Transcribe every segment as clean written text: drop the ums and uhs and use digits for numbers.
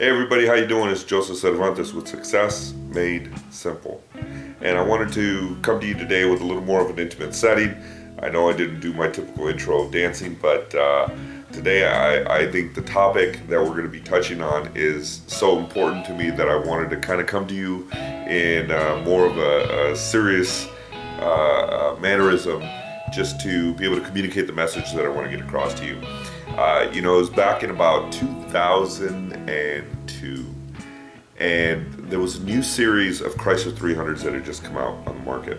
Hey everybody, how you doing? It's Joseph Cervantes with Success Made Simple. And I wanted to come to you today with a little more of an intimate setting. I know I didn't do my typical intro of dancing, but today I think the topic that we're going to be touching on is so important to me that I wanted to kind of come to you in more of a serious mannerism, just to be able to communicate the message that I want to get across to you. It was back in about 2002, and there was a new series of Chrysler 300s that had just come out on the market.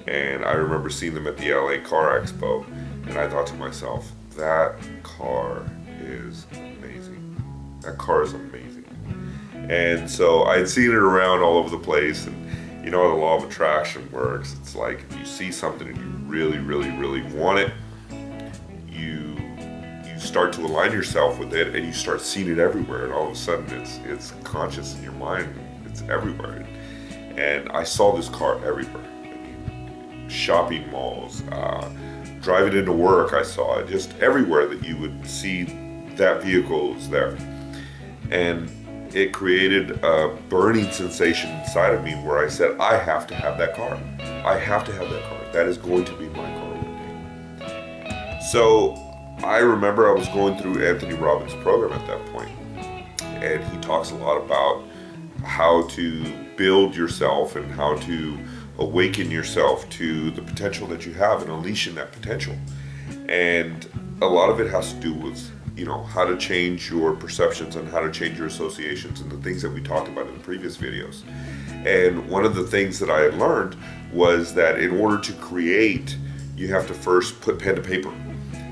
And I remember seeing them at the LA Car Expo, and I thought to myself, that car is amazing. That car is amazing. And so I'd seen it around all over the place, and you know how the law of attraction works. It's like if you see something and you really, really, really want it, you start to align yourself with it, and you start seeing it everywhere, and all of a sudden it's conscious in your mind. It's everywhere. And I saw this car everywhere. Shopping malls, driving into work, I saw it just everywhere that you would see that vehicle was there. And it created a burning sensation inside of me where I said, I have to have that car. I have to have that car. That is going to be my car one day. So I remember I was going through Anthony Robbins' program at that point, and he talks a lot about how to build yourself and how to awaken yourself to the potential that you have and unleashing that potential. And a lot of it has to do with how to change your perceptions and how to change your associations and the things that we talked about in the previous videos. And one of the things that I had learned was that in order to create, you have to first put pen to paper.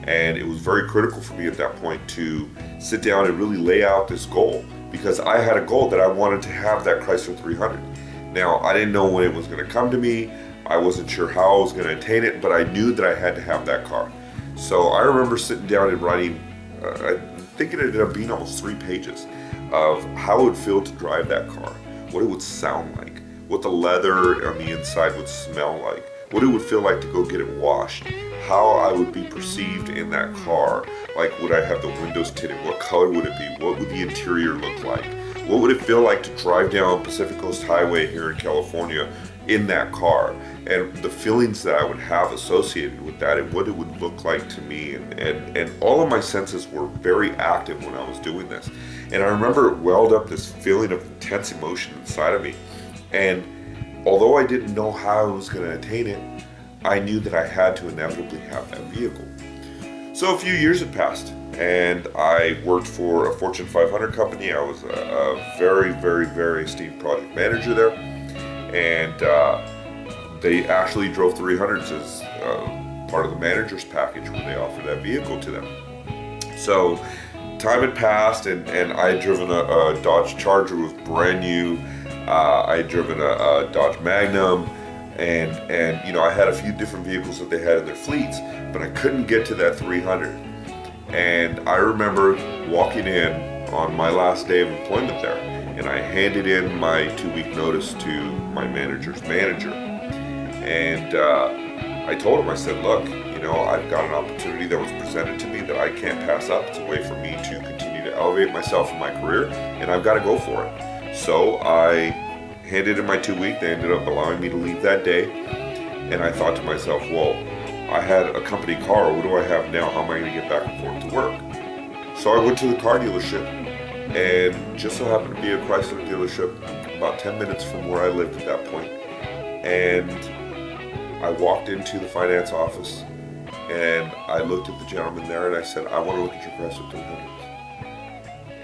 And it was very critical for me at that point to sit down and really lay out this goal, because I had a goal that I wanted to have that Chrysler 300. Now, I didn't know when it was going to come to me. I wasn't sure how I was going to attain it, but I knew that I had to have that car. So I remember sitting down and writing, I think it ended up being almost 3 pages of how it would feel to drive that car, what it would sound like, what the leather on the inside would smell like, what it would feel like to go get it washed, how I would be perceived in that car. Like, would I have the windows tinted? What color would it be? What would the interior look like? What would it feel like to drive down Pacific Coast Highway here in California in that car? And the feelings that I would have associated with that, and what it would look like to me. And all of my senses were very active when I was doing this. And I remember it welled up this feeling of intense emotion inside of me. And although I didn't know how I was going to attain it, I knew that I had to inevitably have that vehicle. So a few years had passed, and I worked for a Fortune 500 company. I was a very, very, very esteemed project manager there, and they actually drove 300s as part of the manager's package when they offered that vehicle to them. So time had passed, and I had driven a Dodge Charger, was brand new. I had driven a Dodge Magnum, and I had a few different vehicles that they had in their fleets, but I couldn't get to that 300. And I remember walking in on my last day of employment there, and I handed in my 2-week notice to my manager's manager. And I told him, I said, look, I've got an opportunity that was presented to me that I can't pass up. It's a way for me to continue to elevate myself in my career, and I've got to go for it. So I handed in my 2-week. They ended up allowing me to leave that day. And I thought to myself, well, I had a company car. What do I have now? How am I going to get back and forth to work? So I went to the car dealership, and just so happened to be a Chrysler dealership about 10 minutes from where I lived at that point. And I walked into the finance office, and I looked at the gentleman there, and I said, I want to look at your Chrysler 300s.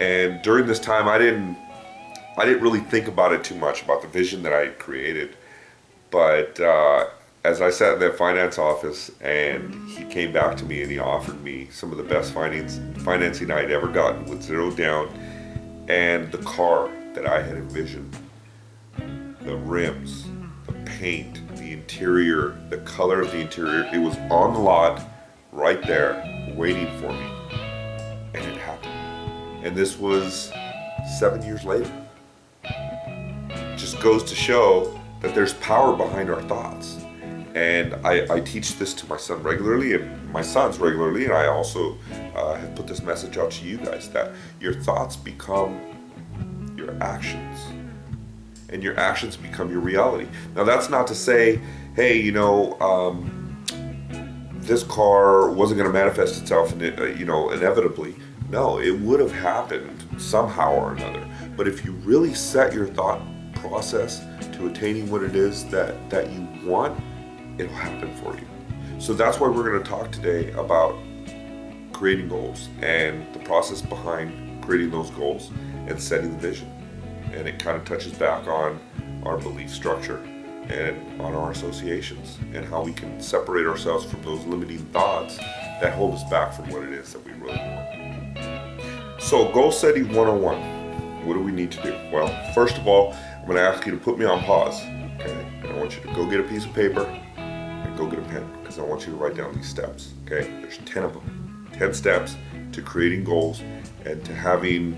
And during this time, I didn't really think about it too much, about the vision that I had created. But as I sat in that finance office, and he came back to me and he offered me some of the best financing I had ever gotten with 0 down, and the car that I had envisioned, the rims, the paint, the interior, the color of the interior, it was on the lot right there waiting for me. And it happened. And this was 7 years later. Just goes to show that there's power behind our thoughts. And I teach this to my son regularly and my sons regularly, and I also have put this message out to you guys that your thoughts become your actions. And your actions become your reality. Now, that's not to say, hey, this car wasn't going to manifest itself, inevitably. No, it would have happened somehow or another. But if you really set your thought process to attaining what it is that you want, it'll happen for you. So that's why we're going to talk today about creating goals and the process behind creating those goals and setting the vision. And it kind of touches back on our belief structure and on our associations and how we can separate ourselves from those limiting thoughts that hold us back from what it is that we really want. So, goal setting 101. What do we need to do? Well, first of all, I'm going to ask you to put me on pause. Okay? And I want you to go get a piece of paper and go get a pen, because I want you to write down these steps. Okay? There's 10 of them. 10 steps to creating goals and to having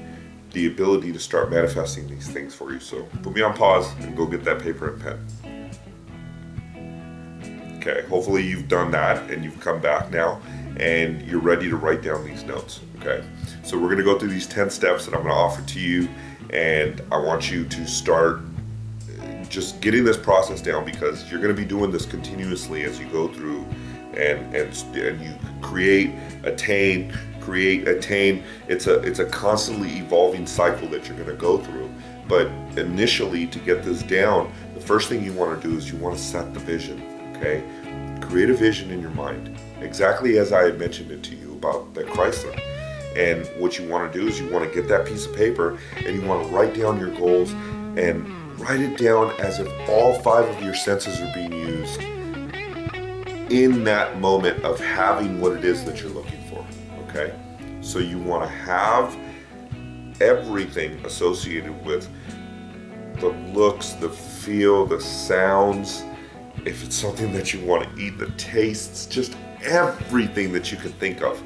the ability to start manifesting these things for you. So put me on pause and go get that paper and pen. Okay, hopefully you've done that and you've come back now and you're ready to write down these notes. Okay, so we're going to go through these 10 steps that I'm going to offer to you, and I want you to start just getting this process down, because you're going to be doing this continuously as you go through and you create, attain. It's a constantly evolving cycle that you're going to go through. But initially, to get this down, the first thing you want to do is you want to set the vision. Okay, create a vision in your mind, exactly as I had mentioned it to you about that Chrysler. And what you want to do is you want to get that piece of paper and you want to write down your goals, and write it down as if all 5 of your senses are being used in that moment of having what it is that you're looking for. Okay, so you want to have everything associated with the looks, the feel, the sounds. If it's something that you want to eat, the tastes, just everything that you can think of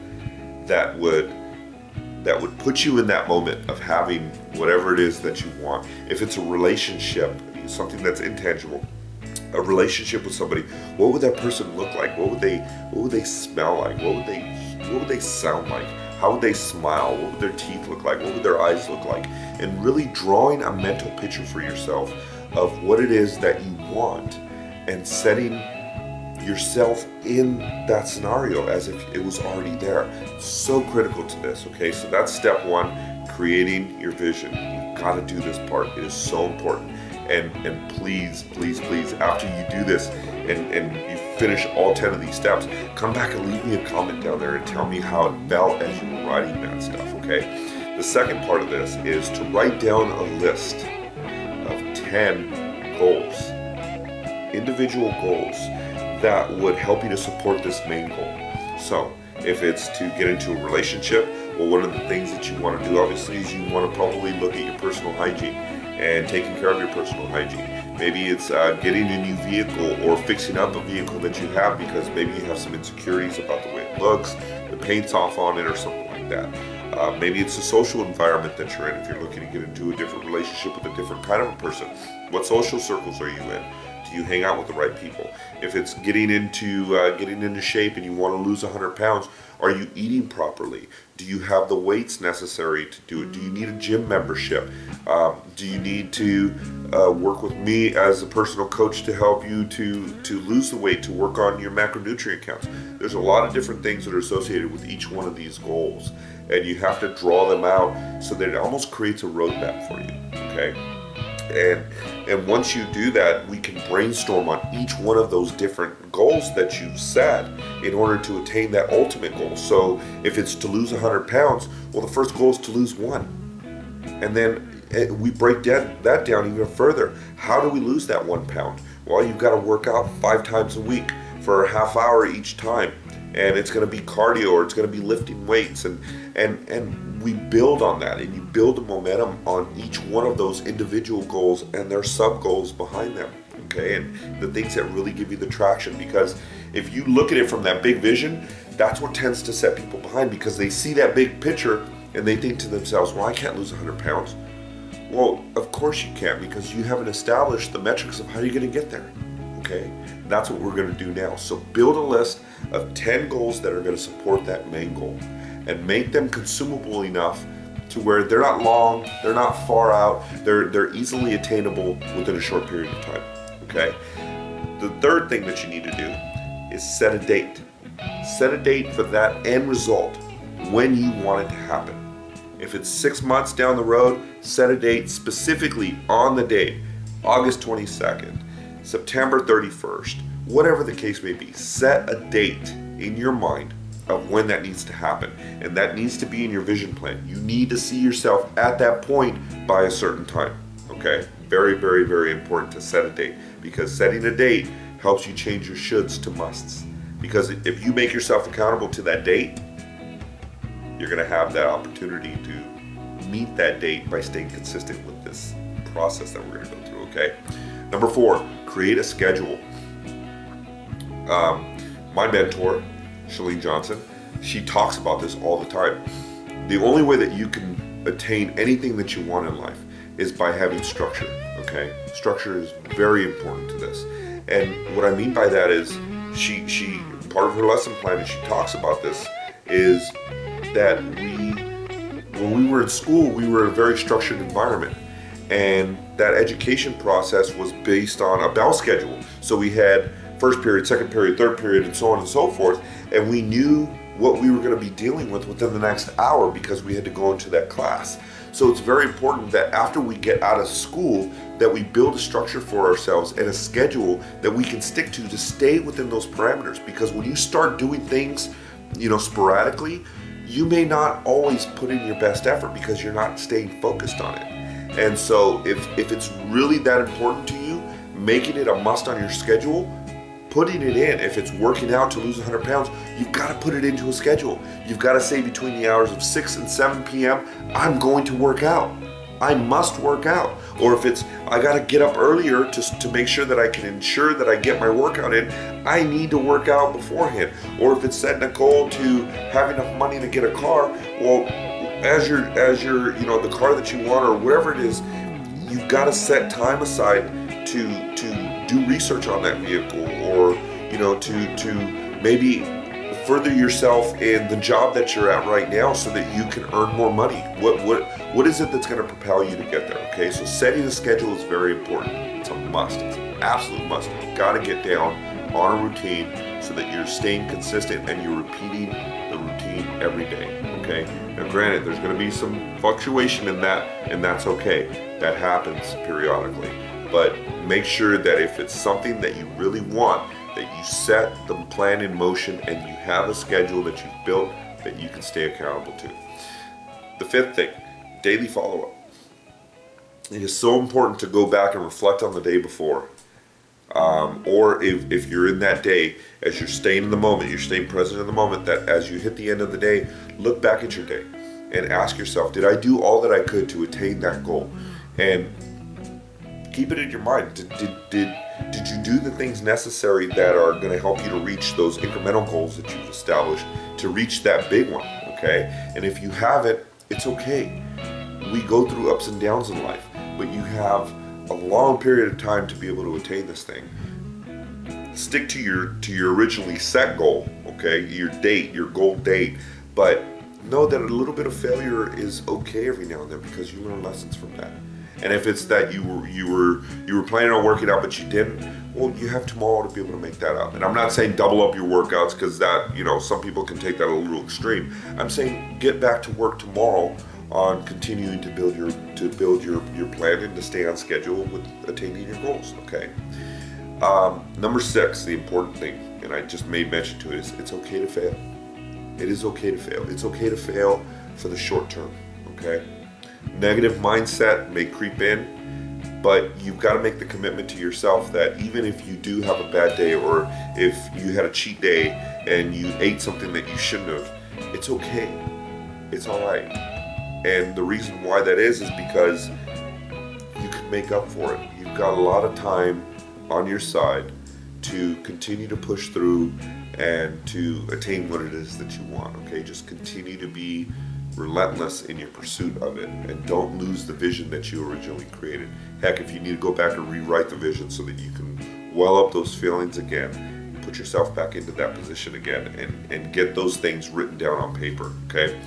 that would put you in that moment of having whatever it is that you want. If it's a relationship, something that's intangible, a relationship with somebody, what would that person look like? What would they smell like? What would they sound like? How would they smile? What would their teeth look like? What would their eyes look like? And really drawing a mental picture for yourself of what it is that you want, and setting yourself in that scenario as if it was already there. So critical to this. Okay, so that's step 1, creating your vision. You've got to do this part. It is so important. And please, after you do this and you finish all 10 of these steps, come back and leave me a comment down there and tell me how it felt as you were writing that stuff. Okay, the second part of this is to write down a list of 10 goals, individual goals that would help you to support this main goal. So if it's to get into a relationship, well, one of the things that you want to do obviously is you want to probably look at your personal hygiene and taking care of your personal hygiene. Maybe it's getting a new vehicle or fixing up a vehicle that you have because maybe you have some insecurities about the way it looks, the paint's off on it or something like that. Maybe it's a social environment that you're in if you're looking to get into a different relationship with a different kind of a person. What social circles are you in? Do you hang out with the right people? If it's getting into shape and you want to lose 100 pounds, are you eating properly? Do you have the weights necessary to do it? Do you need a gym membership? Do you need to work with me as a personal coach to help you to lose the weight, to work on your macronutrient counts? There's a lot of different things that are associated with each one of these goals, and you have to draw them out so that it almost creates a roadmap for you, okay? And once you do that, we can brainstorm on each one of those different goals that you've set in order to attain that ultimate goal. So if it's to lose 100 pounds, well, the first goal is to lose 1. And then we break that down even further. How do we lose that 1 pound? Well, you've got to work out 5 times a week for a half hour each time. And it's going to be cardio, or it's going to be lifting weights, and we build on that, and you build a momentum on each one of those individual goals and their sub goals behind them, okay? And the things that really give you the traction, because if you look at it from that big vision, that's what tends to set people behind, because they see that big picture and they think to themselves, well, I can't lose 100 pounds. Well, of course you can't, because you haven't established the metrics of how you're going to get there, okay? That's what we're going to do now. So build a list of 10 goals that are going to support that main goal, and make them consumable enough to where they're not long, they're not far out, they're easily attainable within a short period of time, okay? The third thing that you need to do is set a date. Set a date for that end result when you want it to happen. If it's 6 months down the road, set a date specifically on the date, August 22nd, September 31st, whatever the case may be. Set a date in your mind of when that needs to happen, and that needs to be in your vision plan. You need to see yourself at that point by a certain time, okay? Very, very, very important to set a date, because setting a date helps you change your shoulds to musts. Because if you make yourself accountable to that date, you're going to have that opportunity to meet that date by staying consistent with this process that we're going to go through, okay? Number 4, create a schedule. My mentor, Chalene Johnson, she talks about this all the time. The only way that you can attain anything that you want in life is by having structure, okay? Structure is very important to this. And what I mean by that is she part of her lesson plan, and she talks about this, is that when we were in school, we were in a very structured environment. And that education process was based on a bell schedule. So we had first period, second period, third period, and so on and so forth. And we knew what we were going to be dealing with within the next hour because we had to go into that class. So it's very important that after we get out of school, that we build a structure for ourselves and a schedule that we can stick to stay within those parameters. Because when you start doing things, sporadically, you may not always put in your best effort because you're not staying focused on it. And so if it's really that important to you, making it a must on your schedule, putting it in. If it's working out to lose 100 pounds, you've got to put it into a schedule. You've got to say between the hours of 6 and 7 p.m., I'm going to work out. I must work out. Or if it's, I got to get up earlier to make sure that I can ensure that I get my workout in, I need to work out beforehand. Or if it's setting a goal to have enough money to get a car, well, as your the car that you want or whatever it is, you've got to set time aside to do research on that vehicle, or to maybe further yourself in the job that you're at right now so that you can earn more money. What is it that's going to propel you to get there? Okay, so setting a schedule is very important. It's a must. It's an absolute must. You've got to get down on a routine so that you're staying consistent and you're repeating the routine every day. Okay. Now, granted, there's going to be some fluctuation in that, and that's okay. That happens periodically. But make sure that if it's something that you really want, that you set the plan in motion and you have a schedule that you've built that you can stay accountable to. The 5th thing, daily follow-up. It is so important to go back and reflect on the day before. Or if you're in that day, as you're staying in the moment, you're staying present in the moment, that as you hit the end of the day, look back at your day and ask yourself, did I do all that I could to attain that goal? And keep it in your mind. Did you do the things necessary that are going to help you to reach those incremental goals that you've established to reach that big one, okay? And if you haven't, it's okay. We go through ups and downs in life, but you have a long period of time to be able to attain this thing. Stick to your originally set goal, okay? Your date, your goal date, but know that a little bit of failure is okay every now and then because you learn lessons from that. And if it's that you were planning on working out but you didn't, well, you have tomorrow to be able to make that up. And I'm not saying double up your workouts because that, some people can take that a little extreme. I'm saying get back to work tomorrow on continuing to build your plan and to stay on schedule with attaining your goals. Okay. Number 6, the important thing, and I just made mention to it, is it's okay to fail. It is okay to fail. It's okay to fail for the short term. Okay. Negative mindset may creep in, but you've got to make the commitment to yourself that even if you do have a bad day, or if you had a cheat day and you ate something that you shouldn't have, it's okay. It's all right. And the reason why that is because you can make up for it. You've got a lot of time on your side to continue to push through and to attain what it is that you want. Okay, just continue to be relentless in your pursuit of it, and don't lose the vision that you originally created. Heck, if you need to go back and rewrite the vision so that you can well up those feelings again, put yourself back into that position again, and get those things written down on paper. Okay.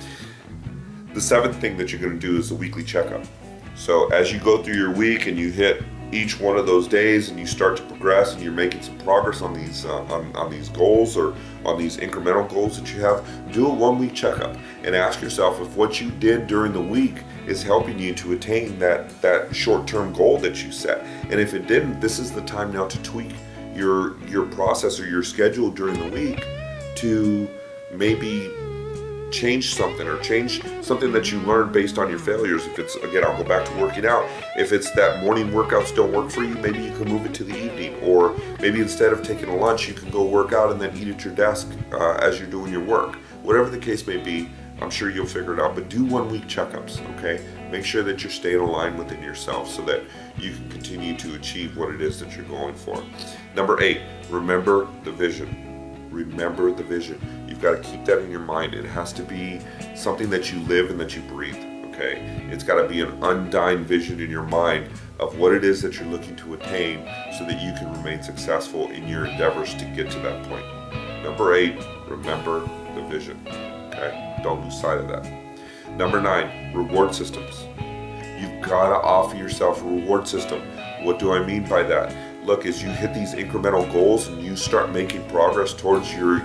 The The seventh thing that you're going to do is the weekly checkup. So as you go through your week and you hit each one of those days and you start to progress and you're making some progress on these goals or on these incremental goals that you have, do a 1 week checkup and ask yourself if what you did during the week is helping you to attain that short-term goal that you set. And if it didn't, this is the time now to tweak your process or your schedule during the week to maybe change something or change something that you learned based on your failures. If it's, again, I'll go back to working out. If it's that morning workouts don't work for you, maybe you can move it to the evening, or maybe instead of taking a lunch, you can go work out and then eat at your desk as you're doing your work. Whatever the case may be, I'm sure you'll figure it out, but do 1 week checkups, okay? Make sure that you're staying aligned within yourself so that you can continue to achieve what it is that you're going for. Number 8, remember the vision. Remember the vision. You've got to keep that in your mind. It has to be something that you live and that you breathe, okay? It's got to be an undying vision in your mind of what it is that you're looking to attain so that you can remain successful in your endeavors to get to that point. Number 8, remember the vision, okay? Don't lose sight of that. Number 9, reward systems. You've got to offer yourself a reward system. What do I mean by that? Look, as you hit these incremental goals and you start making progress towards your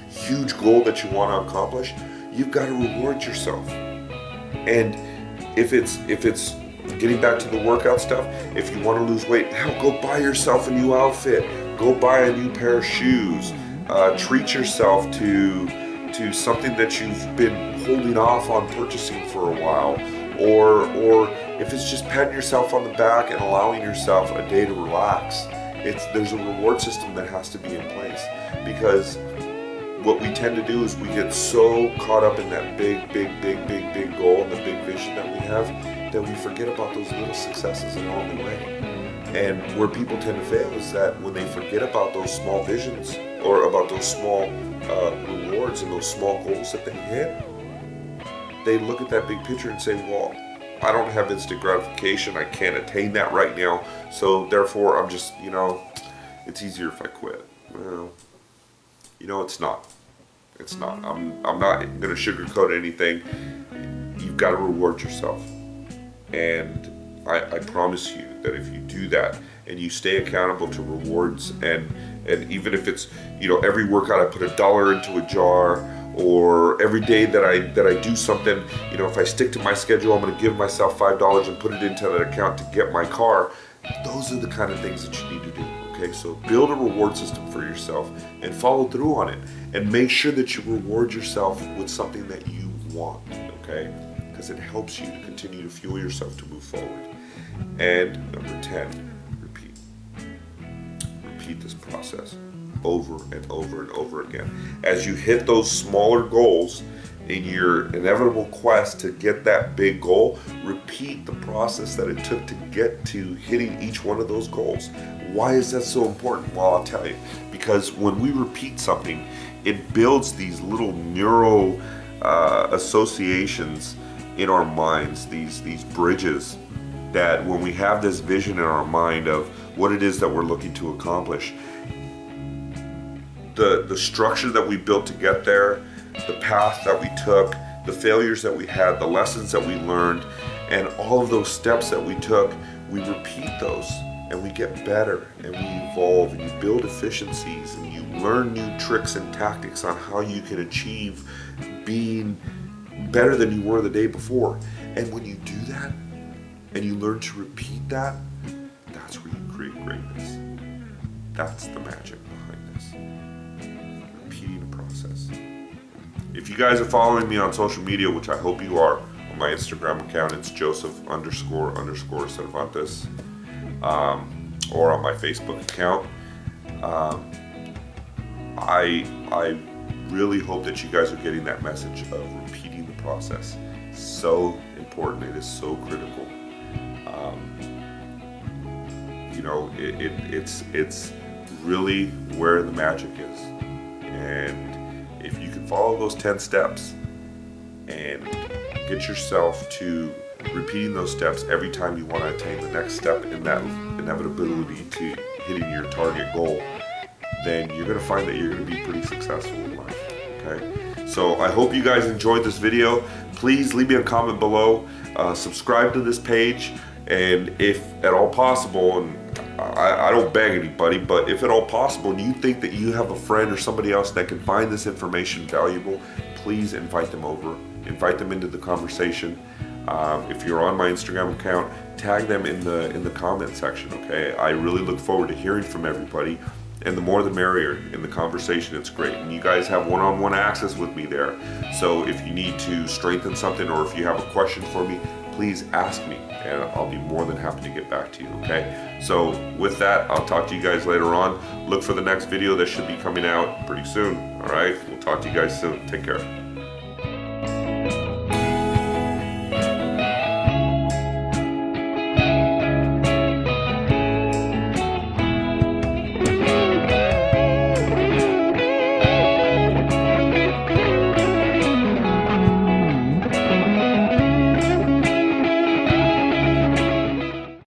huge goal that you want to accomplish, you've got to reward yourself. And if it's getting back to the workout stuff, if you want to lose weight, hell, go buy yourself a new outfit. Go buy a new pair of shoes. Treat yourself to something that you've been holding off on purchasing for a while. Or if it's just patting yourself on the back and allowing yourself a day to relax, there's a reward system that has to be in place, because what we tend to do is we get so caught up in that big goal and the big vision that we have that we forget about those little successes along the way. And where people tend to fail is that when they forget about those small visions or about those small rewards and those small goals that they hit, they look at that big picture and say, well, I don't have instant gratification. I can't attain that right now. So therefore, I'm just, it's easier if I quit. Well, it's not. It's not. I'm not going to sugarcoat anything. You've got to reward yourself. And I promise you that if you do that and you stay accountable to rewards, and even if it's, every workout I put $1 into a jar, or every day that I do something, if I stick to my schedule, I'm going to give myself $5 and put it into that account to get my car. Those are the kind of things that you need to do, okay? So build a reward system for yourself and follow through on it. And make sure that you reward yourself with something that you want, okay? Because it helps you to continue to fuel yourself to move forward. And number 10, repeat. Repeat this process over and over and over again. As you hit those smaller goals in your inevitable quest to get that big goal, repeat the process that it took to get to hitting each one of those goals. Why is that so important? Well, I'll tell you. Because when we repeat something, it builds these little neural associations in our minds, these bridges, that when we have this vision in our mind of what it is that we're looking to accomplish, the structure that we built to get there, the path that we took, the failures that we had, the lessons that we learned, and all of those steps that we took, we repeat those and we get better and we evolve and you build efficiencies and you learn new tricks and tactics on how you can achieve being better than you were the day before. And when you do that and you learn to repeat that, that's where you create greatness. That's the magic behind this. Repeating the process. If you guys are following me on social media, which I hope you are, on my Instagram account, it's Joseph__Cervantes, or on my Facebook account. I really hope that you guys are getting that message of repeating the process. So important. It is so critical. It's really where the magic is. And if you can follow those 10 steps and get yourself to repeating those steps every time you want to attain the next step in that inevitability to hitting your target goal, then you're going to find that you're going to be pretty successful in life, okay? So I hope you guys enjoyed this video. please leave me a comment below, subscribe to this page, and if at all possible, and I don't beg anybody, but if at all possible and you think that you have a friend or somebody else that can find this information valuable, please invite them over, invite them into the conversation. If you're on my Instagram account, tag them in the comment section, okay? I really look forward to hearing from everybody, and the more the merrier in the conversation. It's great, and you guys have one-on-one access with me there. So if you need to strengthen something, or if you have a question for me, please ask me, and I'll be more than happy to get back to you, okay? So with that, I'll talk to you guys later on. Look for the next video that should be coming out pretty soon, all right? We'll talk to you guys soon. Take care.